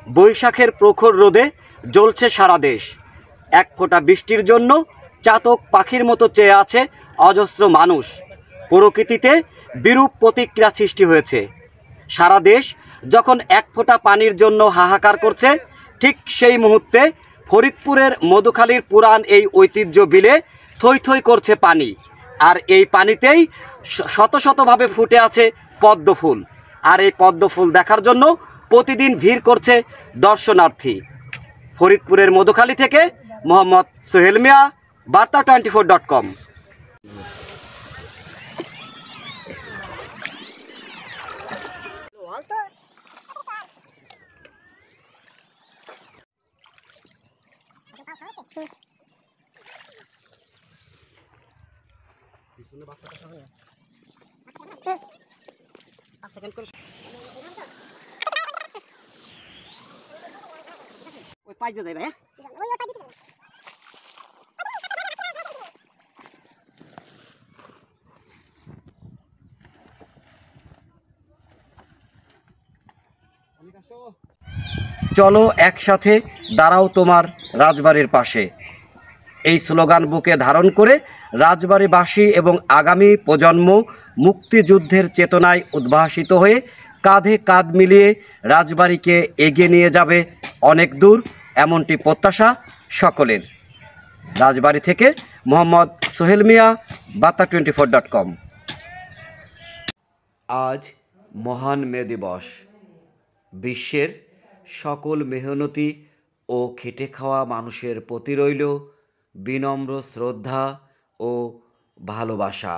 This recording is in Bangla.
বৈশাখের প্রখর রোদে জ্বলছে সারা দেশ। এক ফোঁটা বৃষ্টির জন্য চাতক পাখির মতো চেয়ে আছে অজস্র মানুষ। প্রকৃতিতে বিরূপ প্রতিক্রিয়া সৃষ্টি হয়েছে। সারা দেশ যখন এক ফোঁটা পানির জন্য হাহাকার করছে, ঠিক সেই মুহূর্তে ফরিদপুরের মধুখালীর পুরান এই ঐতিহ্য বিলে থই থই করছে পানি। আর এই পানিতেই শত শতভাবে ফুটে আছে পদ্ম ফুল। আর এই পদ্ম ফুল দেখার জন্য প্রতিদিন ভিড় করছে দর্শনার্থী। ফরিদপুরের মধুখালী থেকে মোহাম্মদ সোহেল মিয়া, বার্তা24.com। ওই পাইতে দেয় ভাই। চলো একসাথে দাঁড়াও তোমার রাজবাড়ির পাশে, এই স্লোগান বুকে ধারণ করে রাজবাড়িবাসী এবং আগামী প্রজন্ম মুক্তিযুদ্ধের চেতনায় উদ্ভাসিত হয়ে কাঁধে কাঁধ মিলিয়ে রাজবাড়িকে এগিয়ে নিয়ে যাবে অনেক দূর, এমনটি প্রত্যাশা সকলের। রাজবাড়ি থেকে মোহাম্মদ সোহেল মিয়া, বার্তা24.com। আজ মহান মে দিবস। বিশ্বের সকল মেহনতি ও খেটে খাওয়া মানুষের প্রতি রইল বিনম্র শ্রদ্ধা ও ভালোবাসা।